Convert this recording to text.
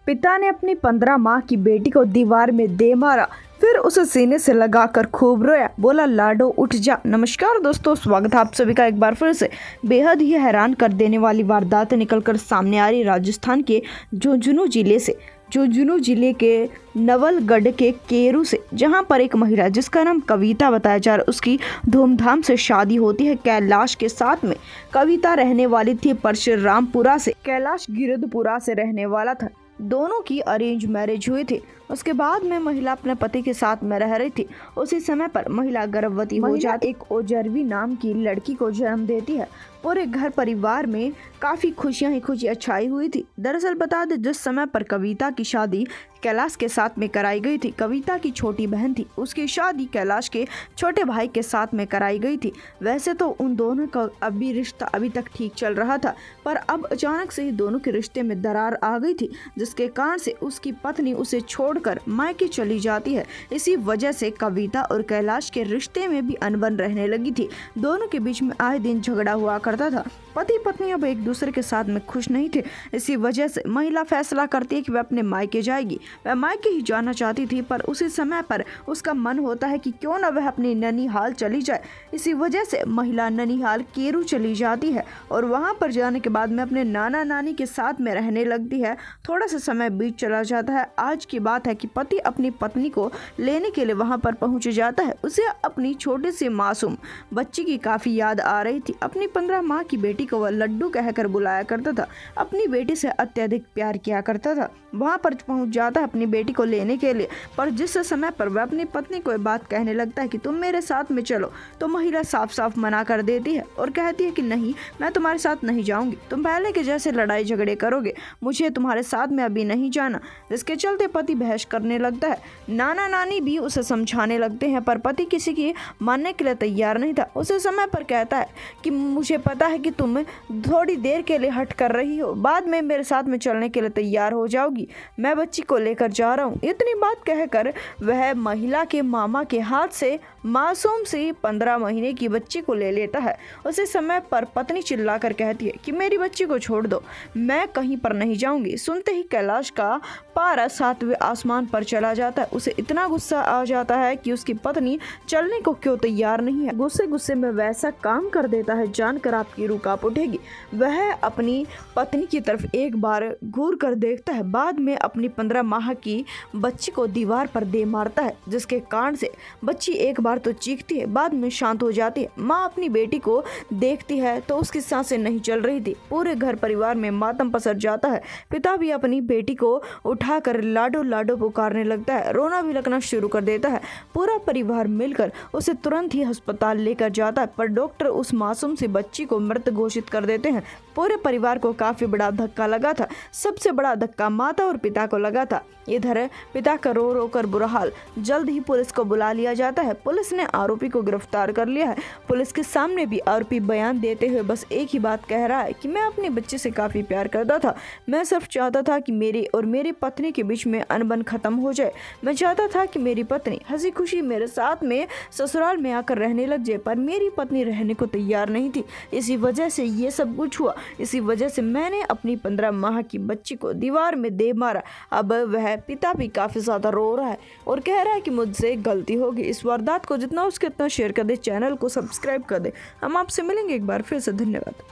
पिता ने अपनी 15 माह की बेटी को दीवार में दे मारा, फिर उसे सीने से लगाकर खूब रोया, बोला लाडो उठ जा। नमस्कार दोस्तों, स्वागत है आप सभी का एक बार फिर से। बेहद ही हैरान कर देने वाली वारदात निकलकर सामने आ रही राजस्थान के झुंझुनू जिले से, झुंझुनू जिले के नवलगढ़ के केरू से, जहां पर एक महिला जिसका नाम कविता बताया जा रहा है, उसकी धूमधाम से शादी होती है कैलाश के साथ में। कविता रहने वाली थी परशुरामपुरा से, कैलाश गिरधपुरा से रहने वाला था। दोनों की अरेंज मैरिज हुई थी। उसके बाद में महिला अपने पति के साथ में रह रही थी। उसी समय पर महिला गर्भवती हो जाती, एक ओजरवी नाम की लड़की को जन्म देती है। पूरे घर परिवार में काफी खुशियां ही खुशियां छाई हुई थी। दरअसल बता दें, जिस समय पर कविता की शादी कैलाश के साथ में कराई गई थी, कविता की छोटी बहन थी, उसकी शादी कैलाश के छोटे भाई के साथ में कराई गई थी। वैसे तो उन दोनों का रिश्ता अभी तक ठीक चल रहा था, पर अब अचानक से ही दोनों के रिश्ते में दरार आ गई थी, जिसके कारण से उसकी पत्नी उसे छोड़कर मायके चली जाती है। इसी वजह से कविता और कैलाश के रिश्ते में भी अनबन रहने लगी थी। दोनों के बीच में आए दिन झगड़ा हुआ करता था। पति पत्नी अब एक दूसरे के साथ में खुश नहीं थे। इसी वजह से महिला फैसला करती है कि वह अपने मायके जाएगी। वह मायके ही जाना चाहती थी, पर उसी समय पर उसका मन होता है कि क्यों न वह अपनी ननिहाल चली जाए। इसी वजह से महिला ननिहाल केरू चली जाती है और वहां पर जाने के बाद में अपने नाना नानी के साथ में रहने लगती है। थोड़ा सा समय बीत चला जाता है। आज की बात है कि पति अपनी पत्नी को लेने के लिए वहां पर पहुंच जाता है। उसे अपनी छोटी सी मासूम बच्ची की काफी याद आ रही थी। अपनी 15 माह की बेटी को वह लड्डू कहकर बुलाया करता था। अपनी बेटी से अत्यधिक प्यार किया करता था। वहां पर पहुंच जाता है अपनी बेटी को लेने के लिए, पर जिस समय पर वह अपनी पत्नी को बात कहने लगता है कि तुम मेरे साथ में चलो, तो महिला साफ साफ मना कर देती है और कहती है कि नहीं, मैं तुम्हारे साथ नहीं जाऊंगी। तुम पहले के जैसे लड़ाई झगड़े करोगे, मुझे तुम्हारे साथ में अभी नहीं जाना। जिसके चलते पति बहस करने लगता है। नाना नानी भी उसे समझाने लगते हैं, पर पति किसी की मानने के लिए तैयार नहीं था। उसे समय पर कहता है कि मुझे पता है कि तुम थोड़ी देर के लिए हट कर रही हो, बाद में मेरे साथ में चलने के लिए तैयार हो जाओगी, मैं बच्ची को लेकर जा रहा हूँ। इतनी बात कहकर वह महिला के मामा के हाथ से मासूम सी 15 महीने की बच्ची को ले लेता है। उसी समय पर पत्नी चिल्लाकर कहती है कि मेरी बच्ची को छोड़ दो, मैं कहीं पर नहीं जाऊंगी। सुनते ही कैलाश का पारा 7वें आसमान पर चला जाता है। उसे इतना गुस्सा आ जाता है कि उसकी पत्नी चलने को क्यों तैयार नहीं है। गुस्से गुस्से में वैसा काम कर देता है जानकर आपकी रूह कांप उठेगी। वह अपनी पत्नी की तरफ एक बार घूर कर देखता है, बाद में अपनी 15 माह की बच्ची को दीवार पर दे मारता है, जिसके कारण से बच्ची एक बार तो चीखती है, बाद में शांत हो जाती है। माँ अपनी बेटी को देखती है तो उसकी सांसें नहीं चल रही थी। पूरे घर परिवार में मातम पसर जाता है। पिता भी अपनी बेटी को उठाकर लाडो लाडो पुकारने लगता है, रोना भी लगना शुरू कर देता है। पूरा परिवार मिलकर उसे तुरंत ही अस्पताल लेकर जाता है, पर डॉक्टर उस मासूम सी बच्ची को मृत घोषित कर देते हैं। पूरे परिवार को काफी बड़ा धक्का लगा था। सबसे बड़ा धक्का माता और पिता को लगा था। इधर पिता का रो रो कर बुरा हाल। जल्द ही पुलिस को बुला लिया जाता है। पुलिस ने आरोपी को गिरफ्तार कर लिया है। पुलिस के सामने भी आरोपी बयान देते हुए बस एक ही बात कह रहा है कि मैं अपने बच्चे से काफी प्यार करता था। मैं सिर्फ चाहता था कि मेरी और मेरी पत्नी के बीच में अनबन खत्म हो जाए। मैं चाहता था कि मेरी पत्नी हंसी खुशी मेरे साथ में ससुराल में आकर रहने लग जाए, पर मेरी पत्नी रहने को तैयार नहीं थी। इसी वजह से ये सब कुछ हुआ। इसी वजह से मैंने अपनी 15 माह की बच्ची को दीवार में दे मारा। अब वह पिता भी काफी ज्यादा रो रहा है और कह रहा है कि मुझसे गलती होगी। इस वारदात को जितना उसके उतना शेयर कर दे, चैनल को सब्सक्राइब कर दे। हम आपसे मिलेंगे एक बार फिर से। धन्यवाद।